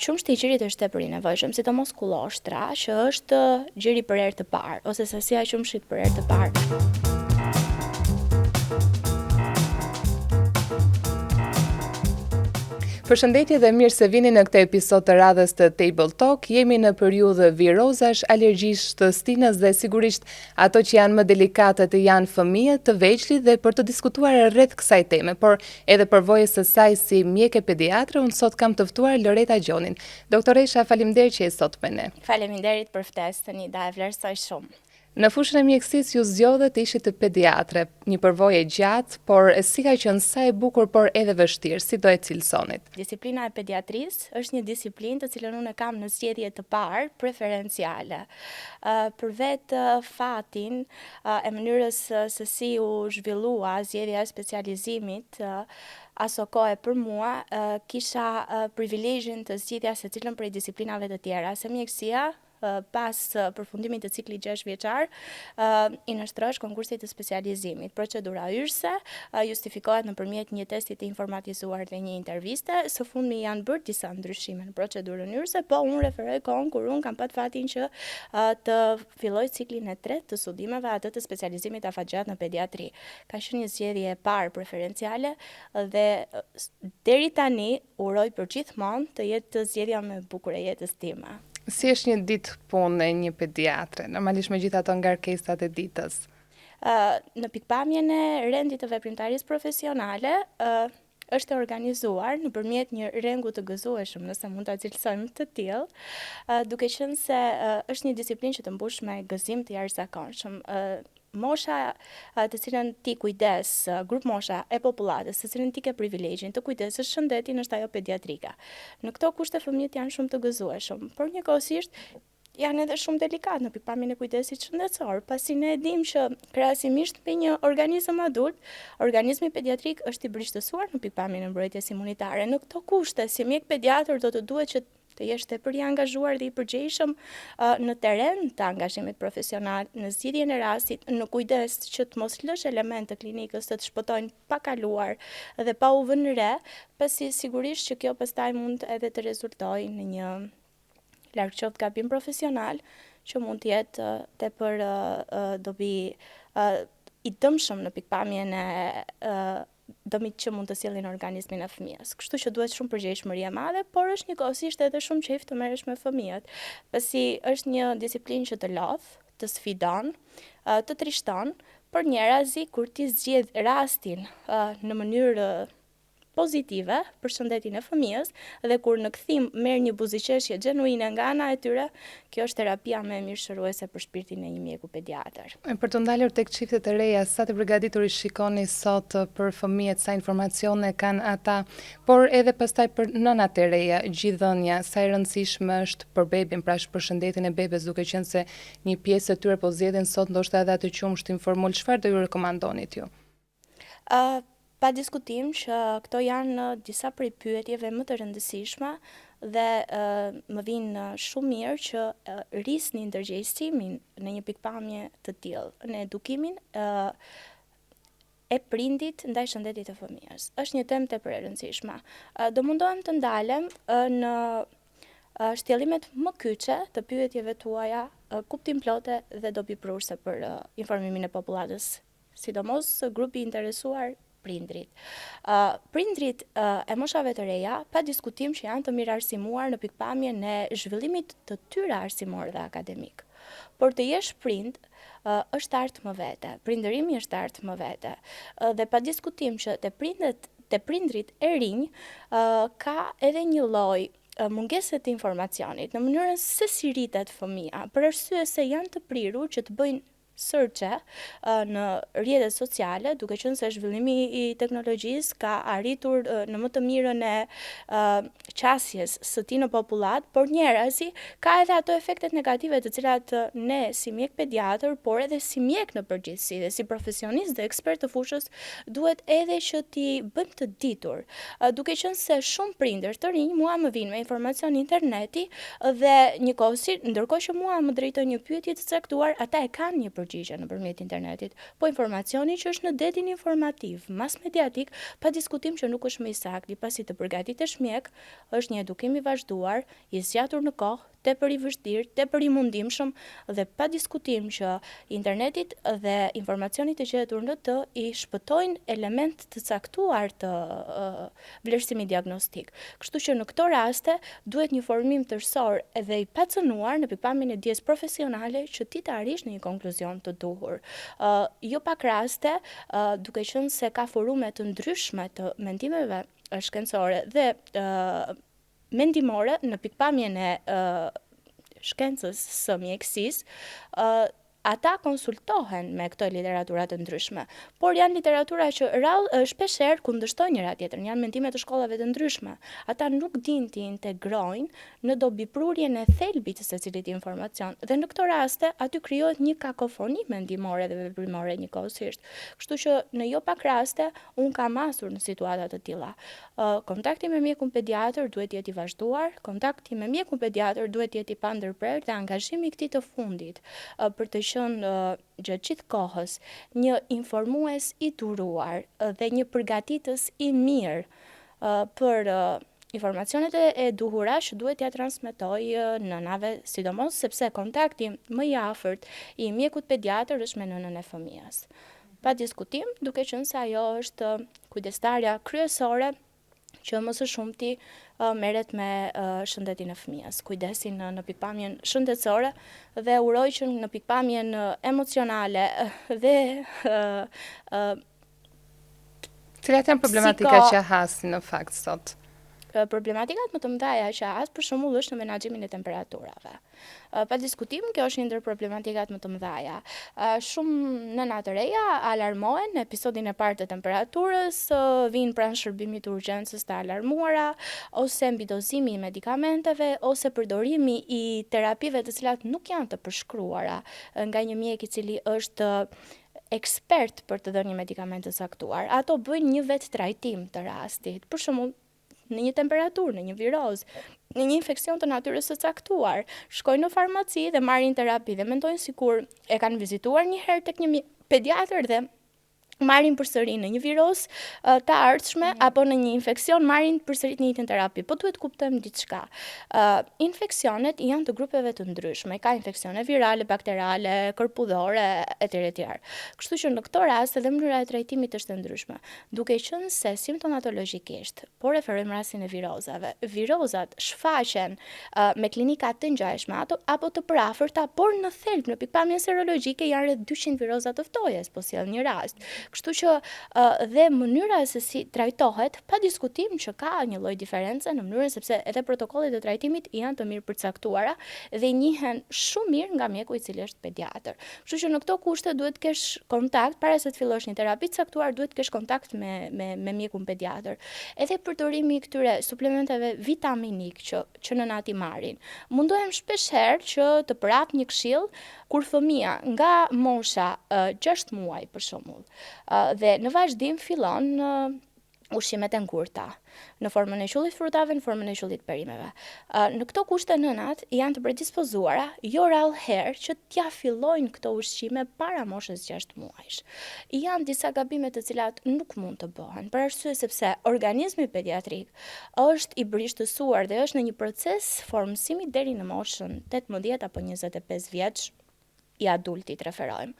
Qumshti i qirit është tepër i nevojshëm, sidomos kullostra, që është gjëri për herë të parë, ose sasia e qumshit për herë të parë. Përshëndetje dhe mirë se vini në këtë episod të radhës të Table Talk. Jemi në periudhë virozash, alergjish të stinës dhe sigurisht ato që janë më delikate të janë fëmijët të vegjël dhe për të diskutuar rreth kësaj teme, por edhe përvojës së saj si mjeke pediatre, unë sot kam të ftuar Loreta Gjonin. Doktoresha, faleminderit që je sot me ne. Faleminderit për ftesën, Ida, e vlerësoj shumë. Në fushën e mjekësisë ju zgjodhët të ishit të pediatre, një përvojë gjatë, por si ka qenë sa e bukur por edhe vështirë, si do e cilësonit? Disiplina e pediatrisë është një disiplinë të cilën unë kam në zgjedhje të parë preferenciale. Për vetë fatin e mënyrës se si u zhvillua zgjedhja e specializimit, aso kohë për mua kisha privilegjin të zgjidhja secilën prej disiplinave të tjera, se mjekësia pas përfundimit të ciklit 6 vjeçar, i nështrosh konkursit të specializimit. Procedura hyrëse justifikohet nëpërmjet një testi të informatizuar dhe një interviste. Së fundmi janë bërë disa ndryshime në procedurën hyrëse, po unë referoj kohën kur unë kam pat fatin që të filloj ciklin e tretë të studimeve, atë të specializimit afatgjat në pediatri. Ka qenë një zgjedhje e parë preferenciale dhe deri tani uroj për gjithmonë të jetë zgjedhja më e bukur e jetës time. Si është një ditë punë e një pediatre, normalisht me gjithë ato ngarkesat e ditës? Në pikpamjen e rendit të veprimtarisë profesionale, është organizuar nëpërmjet një rrengu të gëzueshëm, nëse mund ta cilësojmë të tillë, duke qenë se është një disiplinë që të mbush me gëzim të jashtëzakonshëm. Mosha të cilën ti kujdes, grup mosha e popullatës, të cilën ti ke privilegjin të kujdesësh shëndetin, është ajo pediatrika. Në këto kushte fëmijët janë shumë të gëzueshëm, por njëkohësisht janë edhe shumë delikat në pikpamjen e kujdesit shëndetësor, pasi ne e dimë që krahasimisht me një organizëm adult, organizmi pediatrik është i brishtësuar në pikpamjen e mbrojtjes imunitare. Në këto kushte, si mjek pediatër do të duhet që të jesh tepër i angazhuar dhe i përgjegjshëm në terren të angazhimit profesional, në zgjidhjen e rastit, në kujdes që të mos lësh element të klinikës të shpëtojnë pa kaluar dhe pa u vënë re, pasi sigurisht që kjo pastaj mund edhe të rezultojë në një larg qoftë gabim profesional që mund të jetë tepër dobi i dëmshëm në pikpamjen e dëmit që mund të sjellin organizmin e fëmijës. Kështu që duhet shumë përgjegjësimë e madhe, por është njëkohësisht edhe shumë qejf të merresh me fëmijët, pasi është një disiplinë që të lodh, të sfidon, të trishton, por njërazi kur ti zgjedh rastin në mënyrë pozitive për shëndetin e fëmijës dhe kur në kthim merr një buzëqeshje gjenuine nga ana e tyre, kjo është terapia më e mirëshëruese për shpirtin e një mjeku pediatër. Për të ndalur tek çiftet e reja, sa të përgatitur i shikoni sot për fëmijët, sa informacione kanë ata, por edhe pastaj për nënat e reja, gjithëdhënia, sa e rëndësishme është për bebin, pra për shëndetin e bebes, duke qenë se një pjesë e tyre po zgjedhin sot ndoshta edhe atë qumshtin formul, çfarë do ju rekomandonit ju? Pa diskutim që këto janë disa prej pyetjeve më të rëndësishme dhe më vinë shumë mirë që rrisni ndërgjegjësimin në një pikpamje të tillë, në edukimin e prindit ndaj shëndetit të fëmijës. Është një temë tepër e rëndësishme. Do mundohem të ndalem në shtjellimet më kyçe të pyetjeve tuaja, kuptim plote dhe dobi prurse për informimin e popullatës, sidomos grupi i interesuar prindrit. Prindrit e moshave të reja, pa diskutim që janë të mirë arsimuar në pikpamjen e zhvillimit të tyre arsimor dhe akademik. Por të jesh prind është artë më vete, prindërimi është artë më vete, dhe pa diskutim që te prindrit e rinj ka edhe një lloj mungese të informacionit në mënyrën se si rritet fëmia, për arsye se janë të prirur që të bëjnë sërçe në rrjetet sociale, duke qenë se zhvillimi i teknologjisë ka arritur në më të mirën e qasjes së tij në popullat, por njërazi ka edhe ato efektet negative të cilat ne si mjek pediatër, por edhe si mjek në përgjithësi dhe si profesionist dhe ekspert të fushës duhet edhe që t'i bëjmë të ditur, duke qenë se shumë prindër të rinj mua më vinë me informacion interneti dhe njëkohësisht ndërkohë që mua më drejtojnë një pyetje të caktuar, ata e kanë një përgjigje nëpërmjet internetit, po informacioni që është në detin informativ, mas mediatik, pa diskutim që nuk është më i saktë, pasi të përgatitesh mjek është një edukim i vazhduar, i zgjatur në kohë, tepër i vështirë, tepër i mundimshëm dhe pa diskutim që internetit dhe informacioni të gjetur në të i shpëtojnë element të caktuar të vlerësimit diagnostik. Kështu që në këto raste duhet një formim tërësor edhe i pacënuar në pikpamjen e dijes profesionale që ti të arrish në një konkluzion të duhur. Jo pak raste, duke qenë se ka forume të ndryshme të mendimeve shkencore dhe mendimore në pikpamjen e shkencës së mjekësisë, ata konsultohen me këto literatura të ndryshme, por janë literatura që shpeshherë kundërshtojnë njëra tjetrën, janë mendime të shkollave të ndryshme. Ata nuk dinë të integrojnë në dobiprurjen e thelbit të secilit informacion dhe në këto raste aty krijohet një kakofoni mendimore dhe veprimore njëkohësisht. Kështu që në jo pak raste unë kam pasur në situata të tilla. Kontakti me mjekun pediatër duhet jetë i vazhduar, kontakti me mjekun pediatër duhet jetë i pandërprer dhe angazhimi i këtij të fundit për të qenë gjatë gjithë kohës një informues i duruar dhe një përgatitës i mirë për informacionet e duhura që duhet t'ia transmetoj nënave, sidomos sepse kontakti më i afërt i mjekut pediatër është me nënën e fëmijës. Pa diskutim, duke qenë se ajo është kujdestarja kryesore që më së shumti merret me shëndetin e fëmijës, kujdesin në pikpamjen shëndetësore dhe uroj që në pikpamjen emocionale dhe Cilat janë problematikat që hasin në fakt sot? Problematikat më të mëdha që has për shembull është në menaxhimin e temperaturave. Pa diskutim, kjo është një ndër problematikat më të mëdha. Shumë nëna të reja alarmohen në episodin e parë të temperaturës, vinë pranë shërbimit të urgjencës të alarmuara, ose mbi dozimi i medikamenteve, ose përdorimi i terapive të cilat nuk janë të përshkruara nga një mjek i cili është ekspert për të dhënë një medikament të caktuar. Ato bëjnë një vetë trajtim të rastit. Për shembull, në një temperaturë, në një viroz, në një infeksion të natyrës së caktuar, shkojnë në farmaci dhe marrin terapi dhe mendojnë sikur e kanë vizituar një herë tek një pediatër dhe marrin përsëri në një viroz të ardhshme apo në një infeksion marrin përsëri një njëjtën terapi. Po duhet kuptojmë diçka. Infeksionet janë të grupeve të ndryshme. Ka infeksione virale, bakteriale, korpudhore etj. Kështu që në këto raste dhe mënyra e trajtimit është e ndryshme. Duke qenë se simptomatologjikisht, po referojmë rastin e virozave. Virozat shfaqen me klinika të ngjashme apo të përafërta, por në thelb në pikpamjen serologjike janë rreth 200 viroza të ftojes, po sjell një rast. Kështu që dhe mënyra se si trajtohet, pa diskutim që ka një lloj diference në mënyrën sepse edhe protokollet e trajtimit janë të mirë përcaktuara dhe njihen shumë mirë nga mjeku i cili është pediatër. Kështu që në këto kushte duhet të kesh kontakt para se të fillosh një terapi të caktuar, duhet të kesh kontakt me mjekun pediatër. Edhe përdorimi i këtyre suplementeve vitaminik që nënat i marrin. Mundohem shpeshherë që të përap një këshill kur fëmia nga mosha 6 muaj për shembull dhe në vazhdim fillon ushqimet e ngurta, në formën e qullit frutave, në formën e qullit perimeve. Në këto kushte nënat janë të predispozuara, jo rallëherë që t'ja fillojnë këto ushqime para moshës 6 muajsh. Janë disa gabime të cilat nuk mund të bëhen, për arsye sepse organizmi pediatrik është i brishtësuar dhe është në një proces formësimi deri në moshën 18 apo 25 vjeç, i adultit referojmë.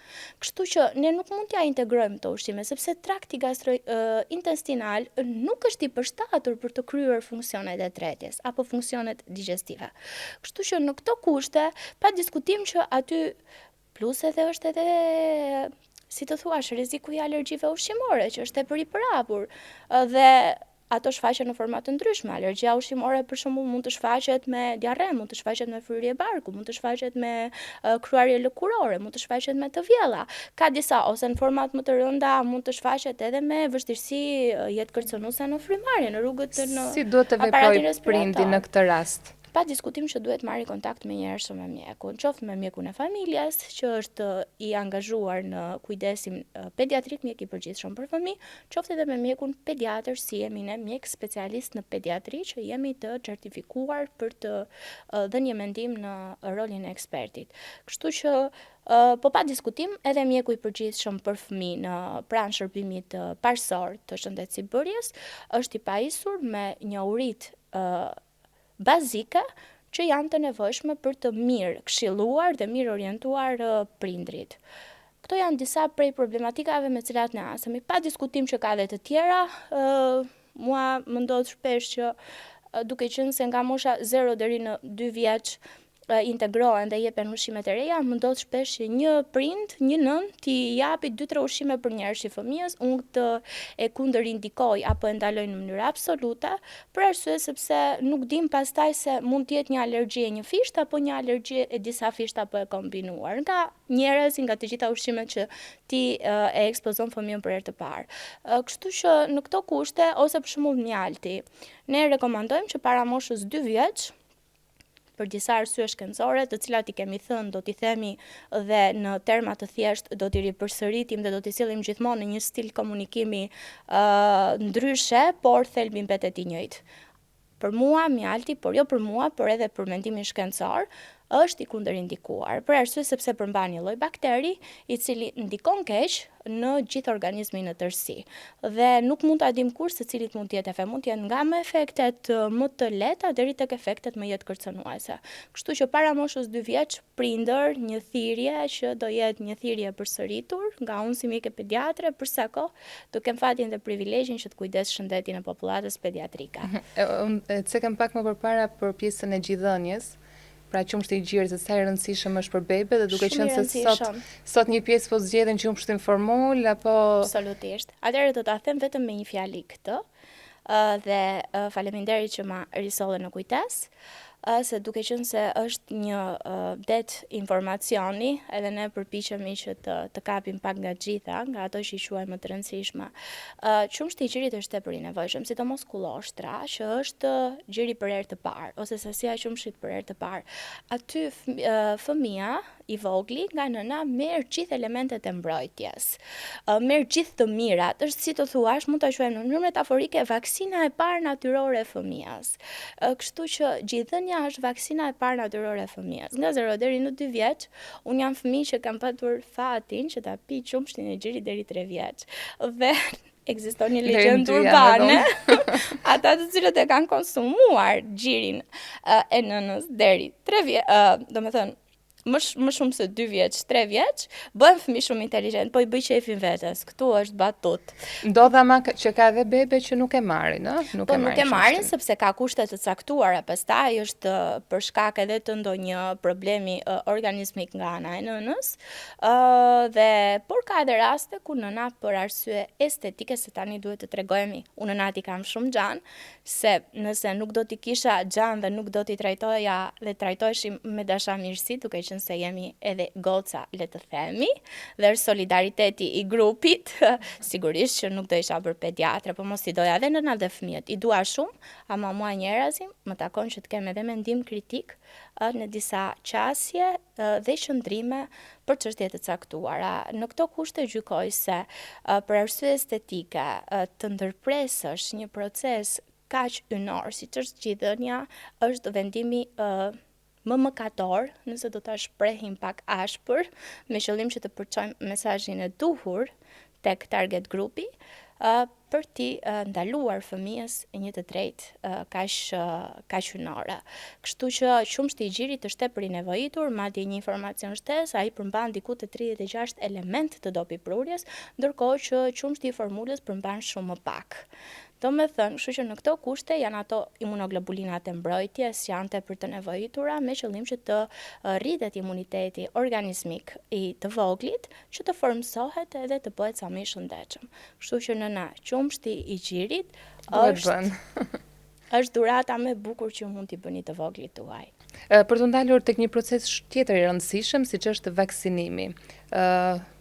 Kështu që ne nuk mund t'ja integrojmë të ushqime, sepse trakti gastrointestinal nuk është i përshtatur për të kryer funksionet e tretjes apo funksionet digestive. Kështu që në këto kushte, pa diskutim që aty plus edhe është edhe si të thuash, rreziku i alergjive ushqimore, që është tepër i përhapur dhe ato shfaqen në forma të ndryshme. Alergjia ushqimore për shembull mund të shfaqet me diarre, mund të shfaqet me fryrje barku, mund të shfaqet me kryarje lëkurore, mund të shfaqet me të vjella. Ka disa ose në format më të rënda mund të shfaqet edhe me vështirësi jetë kërcënuese në frymarrje, në rrugët në Si duhet të veprojë prindi në këtë rast? pa diskutim që duhet marrë kontakt me njerëzshëm me mjekun, qoftë me mjekun e familjes, që është i angazhuar në kujdesin pediatrik, mjek i përgjithshëm për fëmijë, qoftë edhe me mjekun pediatër, si jemi ne mjek specialist në pediatri, që jemi të certifikuar për të dhënë një mendim në rolin e ekspertit. Kështu që po pa diskutim, edhe mjeku i përgjithshëm për fëmijë në pranë shërbimit parësor të shëndetësibërjes është i pajisur me njohuritë bazike që janë të nevojshme për të mirë këshilluar dhe mirë orientuar prindrit. Këto janë disa prej problematikave me cilat ne hasemi. Pa diskutim që ka dhe të tjera, mua më ndodh shpesh që duke qenë se nga mosha 0 deri në 2 vjeç integrohen dhe jepen ushqimet e reja, më ndodh shpesh që një prind, një nën, t'i japi 2-3 ushqime për njerësh i fëmijës, unë të e kundërindikoj apo e ndaloj në mënyrë absolute, për arsye sepse nuk dim pastaj se mund të jetë një alergji e një fisht apo një alergji e disa fisht apo e kombinuar nga njerëz, nga të gjitha ushqimet që ti e ekspozon fëmijën për herë të parë. Kështu që në këto kushte, ose për shembull mjalti, ne rekomandojmë që para moshës 2 vjeç, për disa arsye shkencore, të cilat i kemi thënë, do t'i themi dhe në terma të thjeshtë, do t'i ripërsëritim dhe do t'i sillim gjithmonë në një stil komunikimi ndryshe, por thelbi mbetet i njëjtë. Për mua, mjalti, por jo për mua, por edhe për mendimin shkencor, është i kundërindikuar, për arsye sepse përmban një lloj bakteri i cili ndikon keq në gjithë organizmin në tërësi. Dhe nuk mund ta dim kurrë se cilit mund të jetë efekt, mund të jetë nga me efektet më të lehta deri tek efektet më jetë kërcënuese. Kështu që para moshës 2 vjeç prindër një thirrje që do jetë një thirrje e përsëritur nga unë si mjeke pediatre, për sa kohë do kem fatin dhe privilegjin që të kujdes shëndetin e popullatës pediatrike. Unë cekëm pak më përpara për pjesën e gjithëdhënies. Pra qumshti i gjirit se sa i rëndësishëm është për bebe dhe duke qenë se sot një pjesë po zgjedhin qumshtin formul apo absolutisht. Atëherë do ta them vetëm me një fjali këtë dhe faleminderit që ma risolle në kujtes, se duke qenë se është një det informacioni, edhe ne përpiqemi që të kapim pak nga gjitha, nga ato që i quajmë më të rëndësishme. Qumshti i gjirit është tepër i nevojshëm, sidomos kulloshtra, që është gjiri për herë të parë, ose sasia e qumshit për herë të parë. Aty fëmia i vogli nga nëna merr gjithë elementet e mbrojtjes. Merr gjithë të mirat, është si të thuash, mund ta quajmë në mënyrë metaforike vaksina e parë natyrore e fëmijës. Kështu që gjithëdhënia është vaksina e parë natyrore e fëmijës. Nga 0 deri në 2 vjeç, un jam fëmijë që kam patur fatin që ta pi qumshtin e gjirit deri 3 vjeç. Dhe ekziston një legjendë urbane, ata të cilët e kanë konsumuar gjirin e nënës deri 3 vjeç, domethënë më shumë se 2 vjeç, 3 vjeç, bëhen fëmijë shumë inteligjent, po i bëj qefin vetes. Këtu është batut. Ndodh ama që ka dhe bebe që nuk e marrin, ëh? Nuk e marrin sepse ka kushte të caktuara, pastaj është për shkak edhe të ndonjë problemi organizmik nga ana e nënës, dhe por ka edhe raste ku nëna për arsye estetike, se tani duhet të tregojemi, unë nënat i kam shumë xhan, se nëse nuk do t'i kisha xhan dhe nuk do t'i trajtoja dhe trajtoheshim me dashamirësi, duke qenë se jemi edhe goca, le të themi, dhe është solidariteti i grupit, sigurisht që nuk do isha për pediatre, po mos i doja edhe nëna dhe fëmijët. I dua shumë, ama mua njerëzim më takon që të kem edhe mendim kritik në disa qasje dhe qëndrime për çështje të caktuara. Në këto kushte gjykoj se për arsye estetike të ndërpresësh një proces kaq ynor, siç është gjithëdhënia, është vendimi më mëkator, nëse do ta shprehim pak ashpër, me qëllim që të përçojmë mesazhin e duhur tek target grupi, për t'i ndaluar fëmijës një të drejtë kaq ynore. Kështu që qumshti i gjirit është tepër i nevojitur, madje një informacion shtesë, ai përmban diku te 36 element të dopiprurjes, ndërkohë që qumshti i formulës përmban shumë më pak. Domethënë, kështu që në këto kushte janë ato imunoglobulinat e mbrojtjes, janë tepër të nevojitura me qëllim që të rritet imuniteti organizmik i të voglit, që të formsohet edhe të bëhet sa më i shëndetshëm. Kështu që nëna, qumshti i gjirit është dhurata më e bukur që mund t'i bëni të voglit tuaj. Për të ndalur tek një proces tjetër i rëndësishëm, siç është vaksinimi.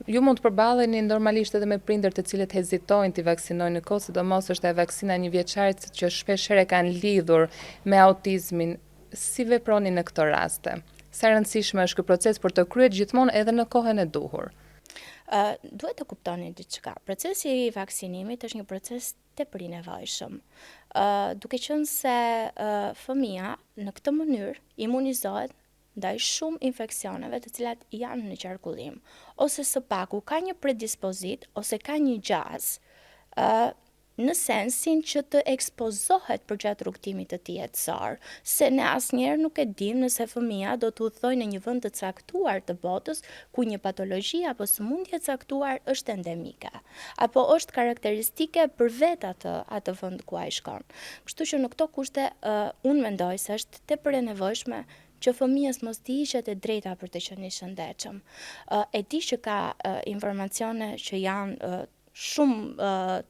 Ju mund të përballeni normalisht edhe me prindër të cilët hezitojnë t'i vaksinojnë në kohë, sidomos është e vaksina 1 vjeçarit që shpesh herë kanë lidhur me autizmin. si veproni në këto raste? Sa rëndësishme është ky proces për të kryer gjithmonë edhe në kohën e duhur? Duhet të kuptoni diçka. Procesi I vaksinimit është një proces tepër I nevojshëm. Duke qenë se fëmia në këtë mënyrë imunizohet ndaj shumë infeksioneve të cilat janë në qarkullim, ose së paku ka një predispozit ose ka një gjaz në sensin që të ekspozohet për gjatë rrugtimit të tij jetësor, se ne asnjëherë nuk e dim nëse fëmia do të udhtojë në një vend të caktuar të botës ku një patologji apo sëmundje e caktuar është endemike, apo është karakteristike për vetë atë vend ku ai shkon. Kështu që në këto kushte unë mendoj se është tepër e nevojshme që fëmijës mos t'i hiqet e drejta për të qenë I shëndetshëm. E di që ka informacione që janë shumë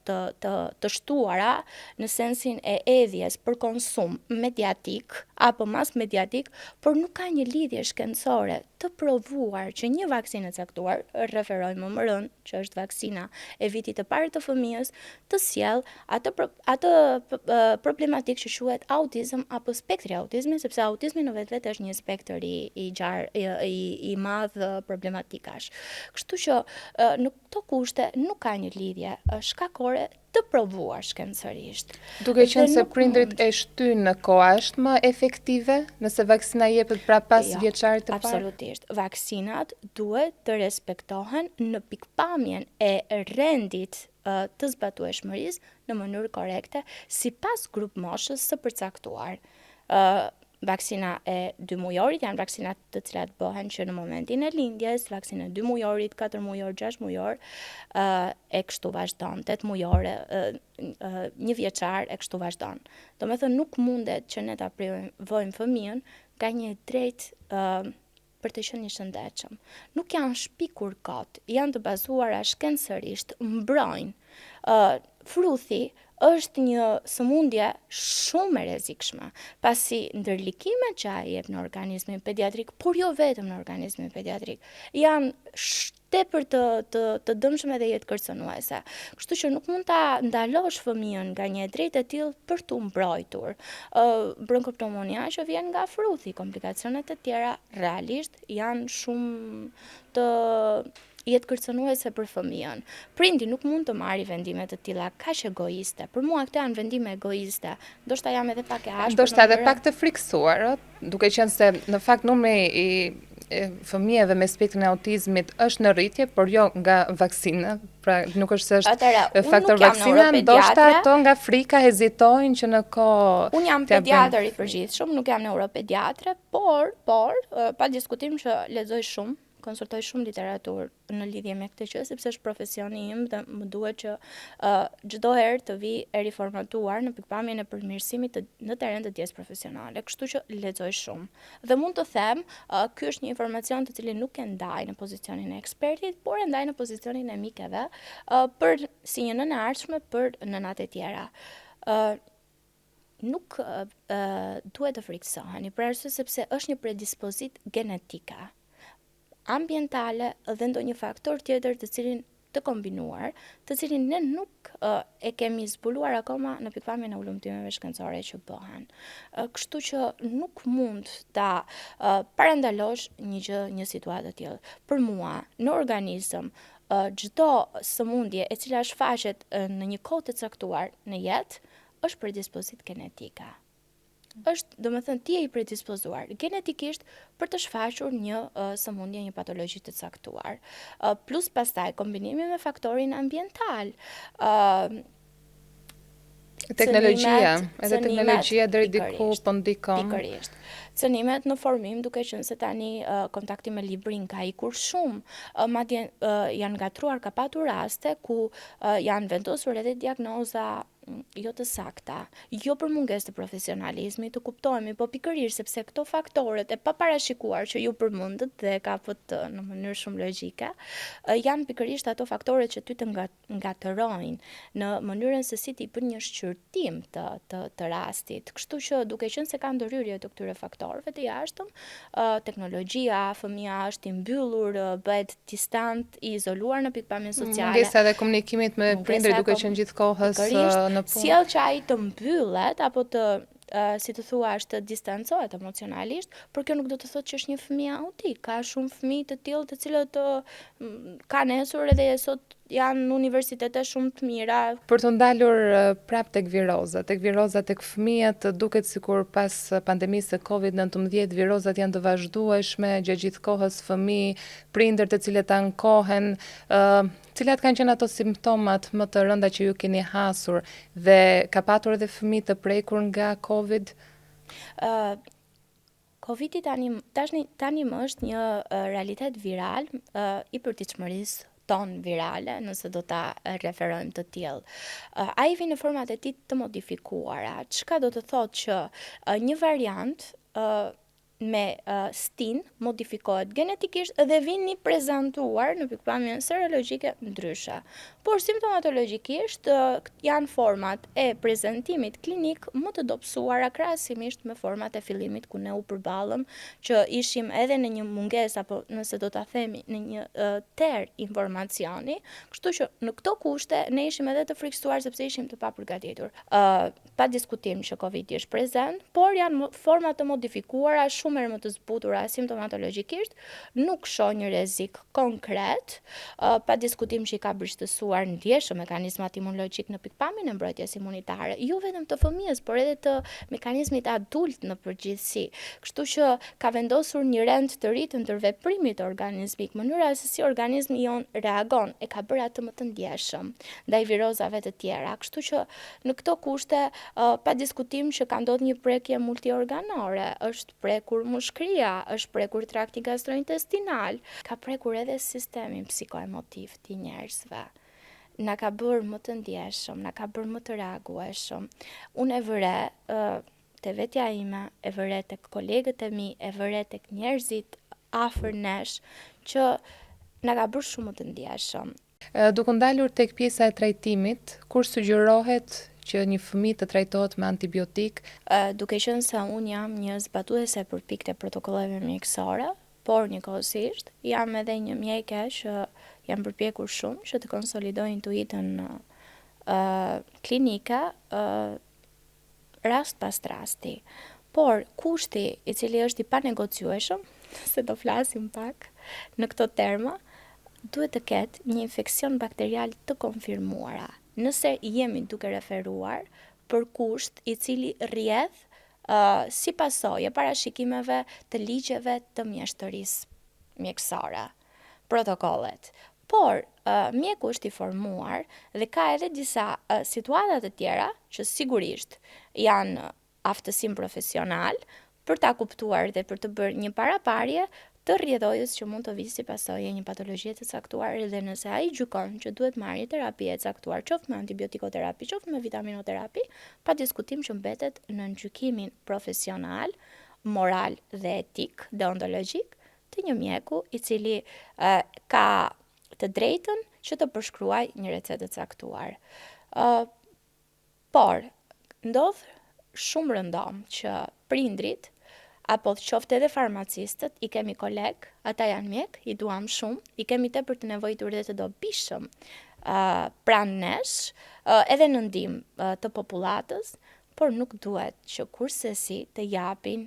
të shtuara në sensin e edhjes për konsum mediatik apo mas mediatik, por nuk ka një lidhje shkencore të provuar që një vaksinë e caktuar, referoj MMR-n, që është vaksina e vitit të parë të fëmijës, të sjell atë problematik që quhet autizëm apo spektri autizmi, sepse autizmi në vetvete është një spektër I madh problematikash. Kështu që në këto kushte nuk ka një lidhje shkakore të provuar shkencërisht. Duke qenë se prindrit e shtyn në koha është më efektive nëse vaksina jepet pra pas vjeçarit të parë? Absolutisht. Vaksinat duhet të respektohen në pikpamjen e rendit të zbatueshmërisë në mënyrë korekte sipas grup moshës së përcaktuar. Vaksina e 2 mujorit janë vaksinat të cilat bëhen që në momentin e lindjes, vaksina e 2 mujorit, 4 mujor, 6 mujor, e kështu vazhdon, 8 mujore, 1 vjeçar e kështu vazhdon. Domethënë nuk mundet që ne ta privojmë fëmijën nga një drejtë për të qenë I shëndetshëm. Nuk janë shpikur kot, janë të bazuara shkencërisht, mbrojnë. Fruthi është një sëmundje shumë e rrezikshme, pasi ndërlikimet që ai jep në organizmin pediatrik, por jo vetëm në organizmin pediatrik, janë tepër të dëmshme dhe jetë kërcënuese. Kështu që nuk mund ta ndalosh fëmijën nga një drejtë e tillë për tu mbrojtur. Bronkopneumonia që vjen nga fruthi, komplikacionet e tjera realisht janë shumë të jetë kërcënuese për fëmijën. Prindi nuk mund të marrë vendime të tilla kaq egoiste. Për mua këto janë vendime egoiste. Ndoshta jam edhe pak e ashpër. Ndoshta edhe pak të friksuar, duke qenë se në fakt numri I fëmijëve me spektrin e autizmit është në rritje, por jo nga vaksina, pra nuk është se është faktor vaksina, ndoshta ato nga frika hezitojnë që në kohë. Unë jam pediatër I përgjithshëm, nuk jam neuropediatre, por pa diskutim që lexoj shumë, konsultoj shumë literaturë në lidhje me këtë gjë, sepse është profesioni im dhe më duhet që çdo herë të vi e riformatuar në pikpamjen e përmirësimit në terren të dijes profesionale. Kështu që lexoj shumë. Dhe mund të them, ky është një informacion të cilin nuk e ndaj në pozicionin e ekspertit, por e ndaj në pozicionin e mikeve për si një nënë e ardhshme për nënat e tjera. Nuk duhet të friksoheni, për arsye sepse është një predispozit genetike, ambientale dhe ndonjë faktor tjetër të cilin të kombinuar, të cilin ne nuk e kemi zbuluar akoma në pikpamjen e ulëmtimeve shkencore që bëhen. Kështu që nuk mund ta parandalosh një situatë të tillë. Për mua, në organizëm, çdo sëmundje e cila shfaqet në një kohë të caktuar në jetë është predispozit genetike. Është, domethënë, ti je I predispozuar genetikisht për të shfaqur një sëmundje, një patologji të caktuar. Plus pastaj kombinimi me faktorin ambiental. Teknologjia deri diku po ndikon. Pikërisht. Cënimet në formim, duke qenë se tani kontakti me librin ka ikur shumë, madje janë ngatruar, ka patur raste ku janë vendosur edhe diagnoza jo të sakta, jo për mungesë të profesionalizmit, të kuptohemi, po pikërisht sepse këto faktorët e paparashikuar që ju përmendët dhe kapët në mënyrë shumë logjike, janë pikërisht ato faktorët që ty të ngatërojnë në mënyrën se si ti bën një shqyrtim të rastit. Kështu që duke qenë se ka ndërhyrje të këtyre faktorëve të jashtëm, teknologjia, fëmia është I mbyllur, bëhet distant, I izoluar në pikpamjen sociale. Mungesa dhe komunikimit me prindrit duke qenë gjithkohës në punë. Sjell që ai të mbyllet apo të si të thua, të distancohet emocionalisht, por kjo nuk do të thotë që është një fëmijë autik. Ka shumë fëmijë të tillë të cilët kanë nesur edhe sot janë në universitete shumë të mira. Për të ndalur prap tek viroza tek fëmijët, duket sikur pas pandemisë së COVID-19 virozat janë të vazhdueshme gjatë gjithë kohës, fëmijë, prindër të cilët ankohen, cilat kanë qenë ato simptomat më të rënda që ju keni hasur dhe ka patur edhe fëmijë të prekur nga COVID? Covidi tani më është një realitet viral i përditshmërisë ton virale, nëse do ta referojmë të tillë. Ai vjen në format e tij të modifikuara, çka do të thotë që një variant me stin modifikohet genetikisht dhe vin i prezantuar në pikpamjen serologjike ndryshe. Por simptomatologjikisht janë format e prezantimit klinik më të dobësuara krahasimisht me format e fillimit ku ne u përballëm që ishim edhe në një mungesë apo nëse do ta themi në një ter informacioni, kështu që në këto kushte ne ishim edhe të frikësuar sepse ishim të papërgatitur. Pa diskutim që Covidi është prezent, por janë forma të modifikuara shumë herë më të zbutura simptomatologjikisht, nuk shoh një rrezik konkret, pa diskutim që i ka brishtësuar ndjeshëm mekanizmat imunologjik në pikpamjen e mbrojtjes imunitare, jo vetëm të fëmijës, por edhe të mekanizmit adult në përgjithësi. Kështu që ka vendosur një rend të ri të ndërveprimit organizmik, mënyra se si organizmi jon reagon e ka bërë atë më të ndjeshëm ndaj virozave të tjera. Kështu që në këto kushte pa diskutim që ka ndodhur një prekje multiorganore, është prekur mushkëria, është prekur trakti gastrointestinal, ka prekur edhe sistemin psikoemotiv të njerëzve. Na ka bërë më të ndjeshëm, na ka bërë më të reagueshëm. Unë e vëre te vetja ime, e vëre tek kolegët e mi, e vëre tek njerëzit afër nesh, që na ka bërë shumë më të ndjeshëm. Duke ndalur tek pjesa e trajtimit, kur sugjerohet që një fëmijë të trajtohet me antibiotik? Duke qenë se unë jam një zbatuese përpikë të protokolleve mjekësore, por njëkohësisht jam edhe një mjeke që jam përpjekur shumë që të konsolidoj intuitën klinike rast pas rasti. Por kushti i cili është i panegociueshëm, se do flasim pak në këto terma, duhet të ketë një infekcion bakterial të konfirmuara. Nëse jemi duke referuar për kusht i cili rrjedh si pasojë parashikimeve të ligjeve të mjeshtërisë mjekësore, protokollet. Por mjeku është i formuar dhe ka edhe disa situata të tjera që sigurisht janë aftësim profesional për ta kuptuar dhe për të bërë një paraparje të rrjedhojës që mund të vijë si pasojë një patologjie të caktuar dhe nëse ai gjykon që duhet marrë terapi e caktuar, qoftë me antibiotikoterapi, qoftë me vitaminoterapi, pa diskutim që mbetet në gjykimin profesional, moral dhe etik, deontologjik të një mjeku i cili ka të drejtën që të përshkruaj një recetë të caktuar. Por ndodh shumë rëndom që prindrit apo qoftë edhe farmacistët, i kemi koleg, ata janë mjek, i duam shumë, i kemi tepër të nevojitur dhe të dobishëm pranë nesh, edhe në ndihmë të popullatës, por nuk duhet që kursesi të japin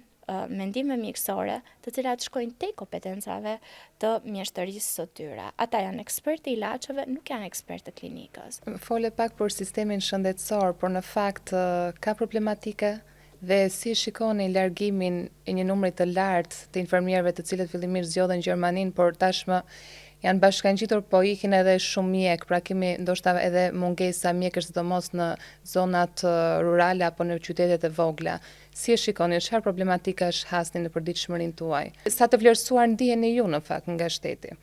mendime mjekësore të cilat shkojnë te kompetencave të mjeshtërisë së tyre. Ata janë ekspertë i ilaçeve, nuk janë ekspertë të klinikës. Fole pak për sistemin shëndetësor, por në fakt ka problematike dhe si shikoni largimin e një numri të lartë të infermierëve të cilët fillimisht zgjodhen Gjermaninë, por tashmë janë bashkangjitur, po ikin edhe shumë mjek, pra kemi ndoshta edhe mungesa mjekësh sidomos në zonat rurale apo në qytetet e vogla. Si e shikoni, çfarë problematikash hasni në përditshmërinë tuaj? Sa të vlerësuar ndiheni ju në fakt nga shteti?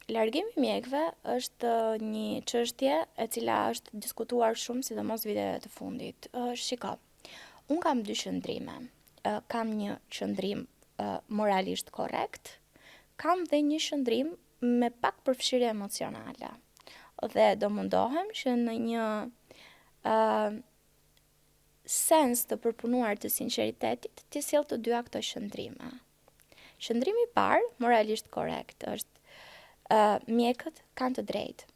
Largimi i mjekëve është një çështje e cila është diskutuar shumë sidomos viteve të fundit. Shiko, un kam dy qëndrime. Kam një qëndrim moralisht korrekt, kam dhe një qëndrim me pak përfshirje emocionale. Dhe do mundohem që në një sens të përpunuar të sinqeritetit të sjell të dyja këto qëndrime. Qëndrimi i parë, moralisht korrekt, është mjekët kanë të drejtë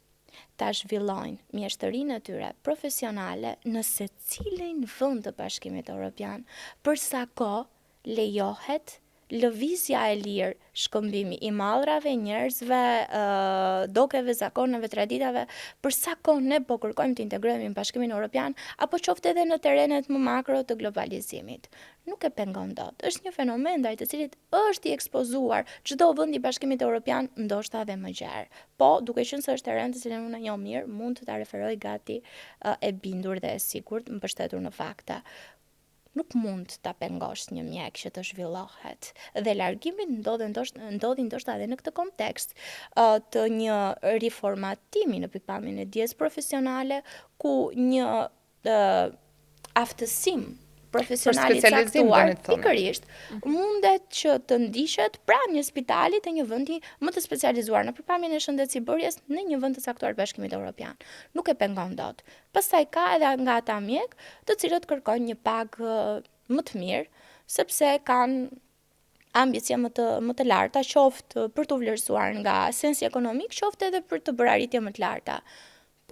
ta zhvillojnë mjeshtërinë e tyre profesionale në secilin vend të Bashkimit Evropian, për sa kohë lejohet lëvizja e lirë, shkëmbimi i mallrave, njerëzve, dokeve, zakoneve, traditave, për sa kohë ne po kërkojmë të integrohemi në Bashkimin Evropian, apo qoftë edhe në terenet më makro të globalizimit. Nuk e pengon dot. Është një fenomen ndaj të cilit është i ekspozuar çdo vend i Bashkimit Evropian, ndoshta edhe më gjerë. Po, duke qenë se është teren të cilin unë e njoh mirë, mund të ta referoj gati e bindur dhe e sigurt, mbështetur në fakte. Nuk mund ta pengosh një mjek që të zhvillohet. Dhe largimi ndodhi ndoshta edhe në këtë kontekst të një riformatimi në pikpamjen e dijes profesionale, ku një aftësim profesionali caktuar pikërisht mundet që të ndiqet pranë një spitali të një vendi më të specializuar në përpamjen e shëndetësibërjes në një vend të caktuar Bashkimit Evropian. Nuk e pengon dot. Pastaj ka edhe nga ata mjek të cilët kërkojnë një pagë më të mirë, sepse kanë ambicje më të larta, qoftë për të vlerësuar nga sensi ekonomik, qoftë edhe për të bërë arritje më të larta.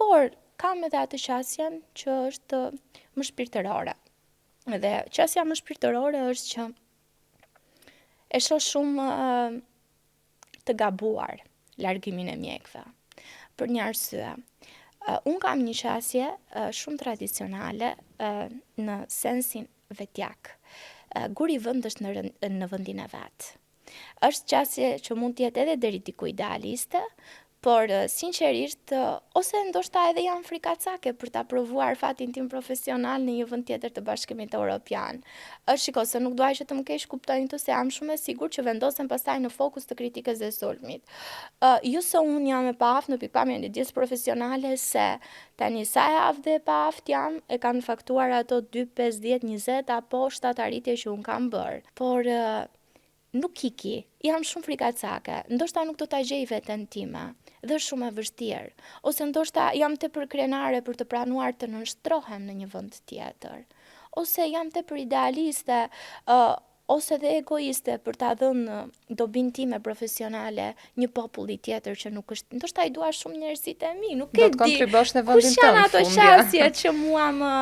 Por kam edhe atë qasjen që është më shpirtërore. Dhe qasja më shpirtërore është që e shoh shumë të gabuar largimin e mjekëve. Për një arsye. Unë kam një qasje shumë tradicionale në sensin vetjak. Guri vend është në vendin e vet. Është qasje që mund të jetë edhe deri diku idealiste, por sinqerisht ose ndoshta edhe jam frikacake për ta provuar fatin tim profesional në një vend tjetër të Bashkimit Evropian. Shiko, se nuk duaj që të më keq kuptojnë të se jam shumë e sigurt që vendosem pastaj në fokus të kritikës dhe sulmit. Jo se unë jam e paaft në pikpamjen e dijes profesionale, se tani sa javë dhe e paaft jam, e kanë faktuar ato 2, 5, 10, 20 apo 7 arritje që unë kam bërë. Por nuk iki, jam shumë frikacake, ndoshta nuk do ta gjej veten time. Dhe është shumë e vështirë, ose ndoshta jam tepër krenare për të pranuar të nënshtrohem në një vend tjetër, ose jam tepër idealiste, ose dhe egoiste për ta dhënë dobin time profesionale një populli tjetër që nuk është, ndoshta i dua shumë njerëzit e mi, nuk e di. Do të kontribosh në vendin tënd. Kush janë ato qasjet që mua më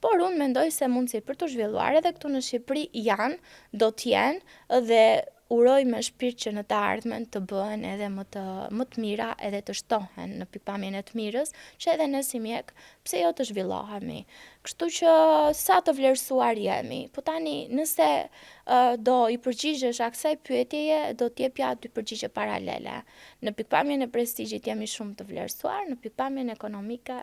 por unë mendoj se mundësi për të zhvilluar edhe këtu në Shqipëri janë, do t'jenë dhe uroj me shpirt që në të ardhmen të bëhen edhe më të mira edhe të shtohen në pikpamjen e të mirës, që edhe ne si mjek, pse jo të zhvillohemi. Kështu që sa të vlerësuar jemi, po tani nëse do i përgjigjesh asaj pyetjeje, do t'jepja 2 përgjigje paralele. Në pikpamjen e prestigjit jemi shumë të vlerësuar, në pikpamjen ekonomike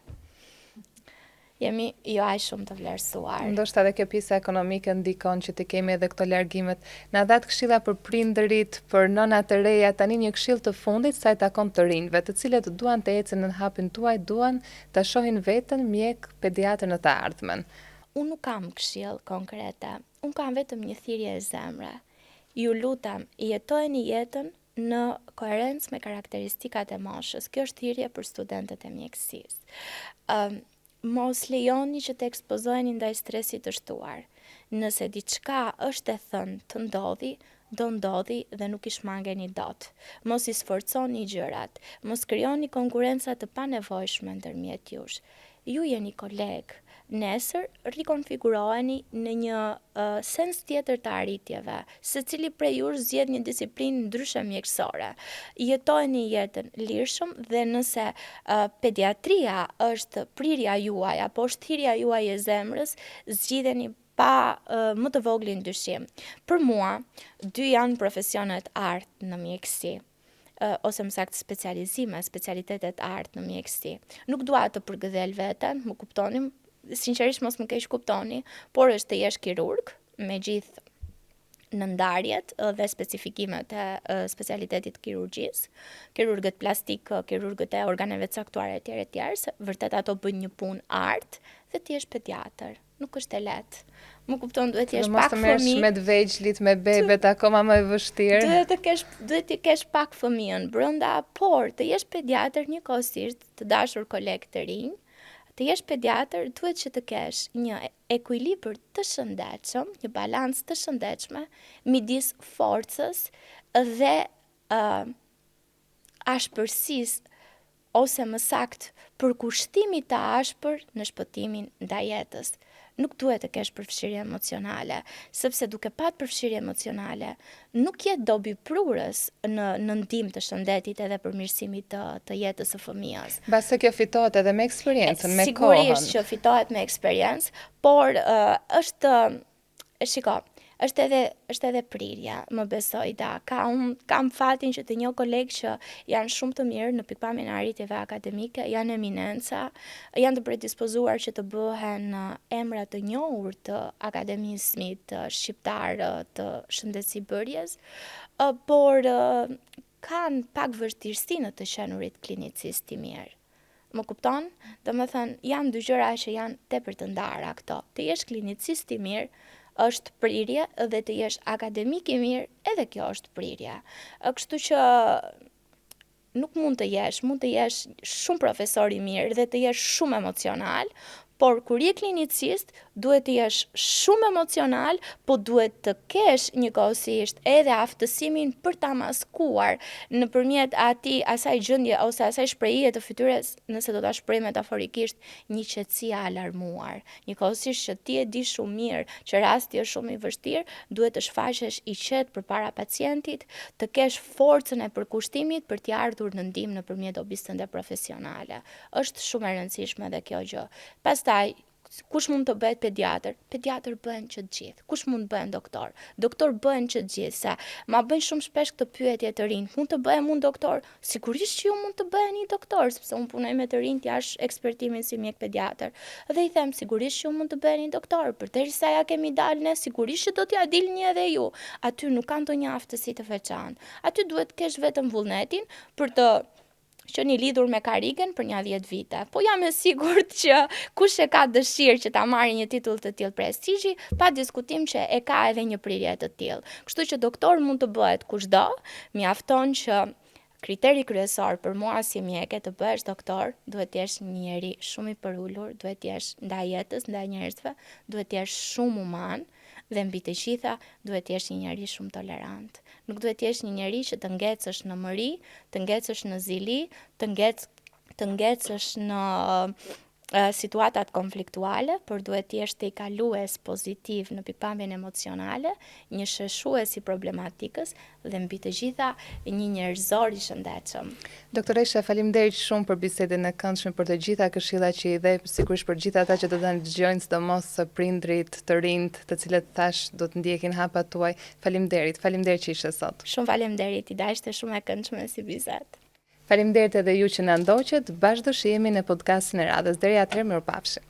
jemi jo aq shumë të vlerësuar. Ndoshta edhe kjo pjesa ekonomike ndikon që të kemi edhe këto largimet. Na dhat këshilla për prindërit, për nënat e reja, tani një këshill të fundit sa i takon të rinjve, të cilët duan të ecën në hapin tuaj, duan ta shohin veten mjek pediatër në të ardhmen. Unë nuk kam këshill konkrete. Unë kam vetëm një thirrje e zemre. Ju lutem, jetojeni jetën në koherencë me karakteristikat e moshës. Kjo është thirrje për studentët e mjekësisë. Mos lejoni që të ekspozoheni ndaj stresit të shtuar. Nëse diçka është e thënë të ndodhi, do ndodhi dhe nuk i shmangeni dot. Mos i sforconi gjërat, mos krijoni konkurrenca të panevojshme ndërmjet jush. Ju jeni kolegë. Nesër rikonfiguroheni në një sens tjetër të arritjeve, secili prej jush zgjedh një disiplinë ndryshe mjekësore. Jetojeni jetën lirshëm dhe nëse pediatria është prirja juaj apo është thirrja juaj e zemrës, zgjidheni pa më të voglin dyshim. Për mua, 2 janë profesionet artë në mjekësi. Ose më saktë specialitetet artë në mjekësi. Nuk dua të përgëdhel veten, më kuptoni, sinqerisht mos më keq kuptoni, por është të jesh kirurg me gjithë në ndarjet dhe specifikimet e specialitetit kirurgjisë, kirurgët plastik, kirurgët e organeve caktuara etj. Se vërtet ato bëjnë një punë art dhe ti je pediatër. Nuk është e lehtë. Më kupton, duhet të jesh pak fëmijë. Mos të merresh me të vegjëlit, me bebet, akoma më e vështirë. Duhet të kesh pak fëmijën brenda, por të jesh pediatër njëkohësisht, të dashur kolegë të rinj, të jesh pediatër duhet që të kesh një ekuilibër të shëndetshëm, një balancë të shëndetshme midis forcës dhe ashpërsisë ose më sakt përkushtimi të ashpër në shpëtimin ndaj jetës. Nuk duhet të kesh përfshirje emocionale, sepse duke pat përfshirje emocionale, nuk je dobi prurës në ndihmë të shëndetit edhe përmirësimit të jetës së fëmijës. Mbase kjo fitohet edhe me eksperiencën, me kohën. Sigurisht që fitohet me eksperiencë, por është edhe prirja, më besoj da. Kam fatin që të njoh kolegë që janë shumë të mirë në pikpamjen e arritjeve akademike, janë eminenca, janë të predispozuar që të bëhen emra të njohur të akademizmit shqiptar të shëndetësibërjes, por kanë pak vështirësi në të qenurit klinicist i mirë. Më kupton? Domethënë, janë dy gjëra që janë tepër të ndara këto. Të jesh klinicist i mirë është prirje dhe të jesh akademik i mirë, edhe kjo është prirje. Kështu që nuk mund të jesh shumë profesor i mirë dhe të jesh shumë emocional, por kur je klinicist, duhet të jesh shumë emocional, po duhet të kesh njëkohësisht edhe aftësimin për ta maskuar nëpërmjet asaj gjendje ose asaj shprehje të fytyrës, nëse do ta shpreh metaforikisht, një qetësi e alarmuar. Njëkohësisht që ti e di shumë mirë që rasti është shumë i vështirë, duhet të shfaqesh i qetë përpara pacientit, të kesh forcën e përkushtimit për t'i ardhur në ndihmë nëpërmjet dobisë tënde profesionale. Është shumë e rëndësishme edhe kjo gjë. Pastaj, kush mund të bëhet pediatër? Pediatër bëhen që të gjithë. Kush mund të bëhen doktor? Doktor bëhen që të gjithë, se ma bëjnë shumë shpesh këtë pyetje të rinj. Mund të bëhem unë doktor? Sigurisht që ju mund të bëheni doktor, sepse unë punoj me të rinjt jashtë ekspertimin si mjek pediatër. Dhe i them, sigurisht që ju mund të bëheni doktor, përderisa ja kemi dalë ne, sigurisht që do t'ja dilni edhe ju. Aty nuk kanë ndonjë aftësi të veçantë. Aty duhet të kesh vetëm vullnetin për të qenë i lidhur me karrigen për një 10 vite. Po jam e sigurt që kush e ka dëshirë që ta marrë një titull të tillë prestigji, pa diskutim që e ka edhe një prirje të tillë. Kështu që doktor mund të bëhet kushdo, mjafton që kriteri kryesor për mua si mjeke të bëhesh doktor, duhet të jesh një njeri shumë i përulur, duhet të jesh ndaj jetës, ndaj njerëzve, duhet të jesh shumë human, dhe mbi të gjitha duhet të jesh një njeri shumë tolerant. Nuk duhet të jesh një njeri që të ngecësh në mëri, të ngecësh në zili, të ngecësh në situatat konfliktuale, por duhet të jesh te i kalues pozitiv në pikpamjen emocionale, një sheshues i problematikës dhe mbi të gjitha një njerëzor i shëndetshëm. Doktoresha, faleminderit shumë për bisedën e këndshme, për të gjitha këshillat që i dhe, sigurisht për gjithë ata që do ta dëgjojnë, sidomos prindrit të rinjt, të cilët tash do të ndjekin hapat tuaj. Faleminderit që ishe sot. Shumë faleminderit, i dashte shumë e këndshme si bisedë. Faleminderit edhe ju që na ndoqët, bashkë do shihemi në podcastin e radhës. Deri atëherë, mirupafshim.